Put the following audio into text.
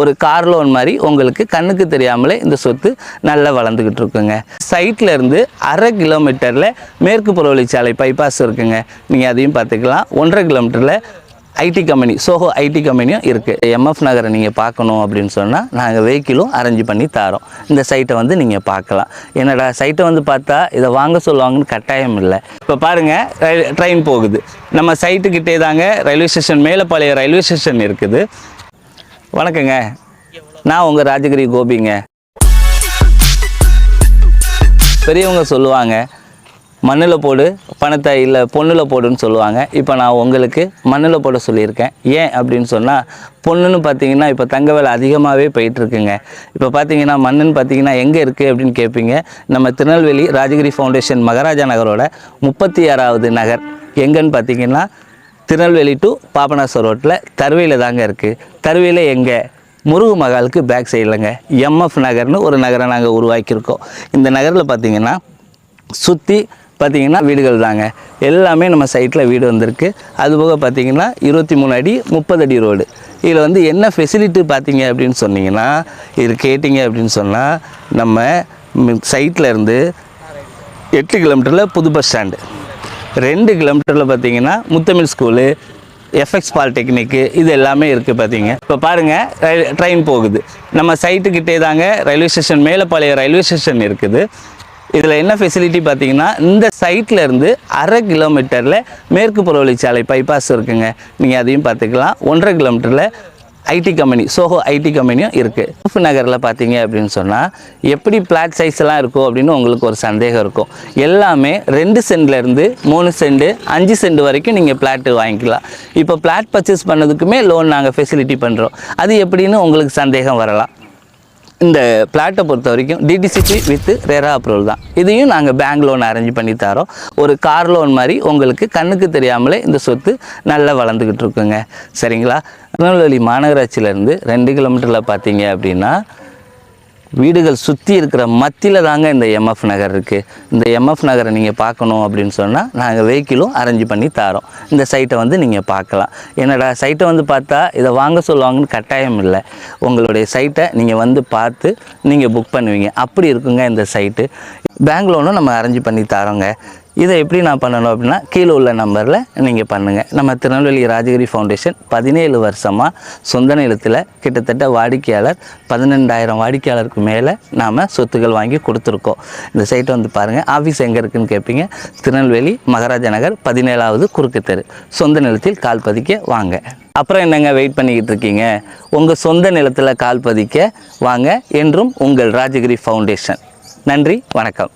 ஒரு car loan மாதிரி உங்களுக்கு கண்ணுக்கு தெரியாமலே இந்த சொத்து நல்லா வளர்ந்துக்கிட்டு இருக்குங்க. சைட்டில் இருந்து 1/2 கிலோமீட்டரில் மேற்கு புறவழிச்சாலை பைபாஸ் இருக்குங்க. நீங்கள் அதையும் பார்த்துக்கலாம். 1.5 கிலோமீட்டரில் ஐடி கம்பெனி சோஹோ ஐடி கம்பெனியும் இருக்குது. எம்எஃப் நகரை நீங்கள் பார்க்கணும் அப்படின்னு சொன்னால் நாங்கள் வெஹிக்கிளும் அரேஞ்ச் பண்ணி தரோம். இந்த சைட்டை வந்து நீங்கள் பார்க்கலாம். என்னடா சைட்டை வந்து பார்த்தா இதை வாங்க சொல்லுவாங்கன்னு கட்டாயம் இல்லை. இப்போ பாருங்கள், ட்ரெயின் போகுது. நம்ம சைட்டுக்கிட்டே தாங்க railway station, Melapalayam railway station இருக்குது. வணக்கங்க, நான் உங்கள் ராஜகிரி கோபிங்க. பெரியவங்க சொல்லுவாங்க மண்ணில் போடு பணத்தை இல்லை பொண்ணில் போடுன்னு சொல்லுவாங்க. இப்போ நான் உங்களுக்கு மண்ணில் போட சொல்லியிருக்கேன். ஏன் அப்படின்னு சொன்னால், பொண்ணுன்னு பார்த்தீங்கன்னா இப்போ தங்க விலை அதிகமாகவே போயிட்டுருக்குங்க. இப்போ பார்த்தீங்கன்னா மண்ணுன்னு பார்த்தீங்கன்னா எங்கே இருக்குது அப்படின்னு கேட்பீங்க. நம்ம திருநெல்வேலி ராஜகிரி ஃபவுண்டேஷன் மகாராஜா நகரோட 36வது நகர் எங்கன்னு பார்த்தீங்கன்னா திருநெல்வேலி டு பாபநாசம் ரோட்டில் தருவையில் தாங்க இருக்குது. தருவையில் எங்கே? முருகு மகாலுக்கு பேக் சைடில்ங்க எம்எஃப் நகர்னு ஒரு நகரை நாங்கள் உருவாக்கியிருக்கோம். இந்த நகரில் பார்த்தீங்கன்னா சுற்றி பார்த்திங்கன்னா வீடுகள் தாங்க. எல்லாமே நம்ம சைட்டில் வீடு வந்திருக்கு. அதுபோக பார்த்திங்கன்னா 23 அடி 30 அடி ரோடு. இதில் வந்து என்ன ஃபெசிலிட்டி பார்த்தீங்க அப்படின்னு சொன்னிங்கன்னா, இது கேட்டிங்க அப்படின்னு சொன்னால், நம்ம சைட்டில் இருந்து 8 கிலோமீட்டரில் புது பஸ் ஸ்டாண்டு, 2 கிலோமீட்டரில் பார்த்திங்கன்னா முத்தமிழ் ஸ்கூலு, எஃப்எக்ஸ் பாலிடெக்னிக்கு, இது எல்லாமே இருக்குது. பார்த்தீங்க இப்போ பாருங்கள், ட்ரெயின் போகுது. நம்ம சைட்டுக்கிட்டே தாங்க railway station, Melapalayam railway station இருக்குது. இதில் என்ன ஃபெசிலிட்டி பார்த்தீங்கன்னா, இந்த சைட்டில் இருந்து 1/2 கிலோமீட்டரில் மேற்கு புறவழிச்சாலை பைபாஸ் இருக்குங்க. நீங்கள் அதையும் பார்த்துக்கலாம். 1.5 கிலோமீட்டரில் ஐடி கம்பெனி சோஹோ ஐடி கம்பெனியும் இருக்குது. எம்எஃப் நகரில் பார்த்தீங்க அப்படின்னு சொன்னால் எப்படி பிளாட் சைஸ் எல்லாம் இருக்கும் அப்படின்னு உங்களுக்கு ஒரு சந்தேகம் இருக்கும். எல்லாமே 2 சென்ட்லேருந்து 3 சென்ட் 5 சென்ட் வரைக்கும் நீங்கள் பிளாட்டு வாங்கிக்கலாம். இப்போ பிளாட் பர்ச்சேஸ் பண்ணதுக்குமே லோன் நாங்கள் ஃபெசிலிட்டி பண்ணுறோம். அது எப்படின்னு உங்களுக்கு சந்தேகம் வரலாம். இந்த பிளாட்டை பொறுத்த வரைக்கும் டிடிசிபி வித் ரெரா அப்ரூவல் தான். இதையும் நாங்கள் பேங்க் லோன் அரேஞ்ச் பண்ணி தரோம். ஒரு கார் லோன் மாதிரி உங்களுக்கு கண்ணுக்கு தெரியாமலே இந்த சொத்து நல்லா வளர்ந்துக்கிட்டு இருக்குங்க. சரிங்களா? திருநெல்வேலி மாநகராட்சியிலேருந்து 2 கிலோமீட்டரில் பார்த்தீங்க அப்படின்னா வீடுகள் சுற்றி இருக்கிற மத்தியில் தாங்க இந்த எம்எஃப் நகர் இருக்குது. இந்த எம்எஃப் நகரை நீங்கள் பார்க்கணும் அப்படின்னு சொன்னால் நாங்கள் வெஹிக்கிளும் அரேஞ்ச் பண்ணி தரோம். இந்த சைட்டை வந்து நீங்கள் பார்க்கலாம். என்னடா சைட்டை வந்து பார்த்தா இதை வாங்க சொல்லுவாங்கன்னு கட்டாயம் இல்லை. உங்களுடைய சைட்டை நீங்கள் வந்து பார்த்து நீங்கள் புக் பண்ணுவீங்க. அப்படி இருக்குங்க இந்த சைட்டு. பேங்க் லோனும் நம்ம அரேஞ்ச் பண்ணி தரோங்க. இதை எப்படி நான் பண்ணணும் அப்படின்னா, கீழே உள்ள நம்பரில் நீங்கள் பண்ணுங்கள். நம்ம திருநெல்வேலி ராஜகிரி ஃபவுண்டேஷன் 17 வருஷமாக சொந்த நிலத்தில் கிட்டத்தட்ட வாடிக்கையாளர் 12,000 வாடிக்கையாளருக்கு மேலே நாம் சொத்துக்கள் வாங்கி கொடுத்துருக்கோம். இந்த சைட்டை வந்து பாருங்கள். ஆஃபீஸ் எங்கே இருக்குதுன்னு கேட்பீங்க. திருநெல்வேலி மகாராஜா நகர் 17வது குறுக்கு தெரு. சொந்த நிலத்தில் கால் பதிக்க வாங்க. அப்புறம் என்னங்க வெயிட் பண்ணிக்கிட்டு இருக்கீங்க? உங்கள் சொந்த நிலத்தில் கால் பதிக்க வாங்க. என்றும் உங்கள் ராஜகிரி ஃபவுண்டேஷன். நன்றி, வணக்கம்.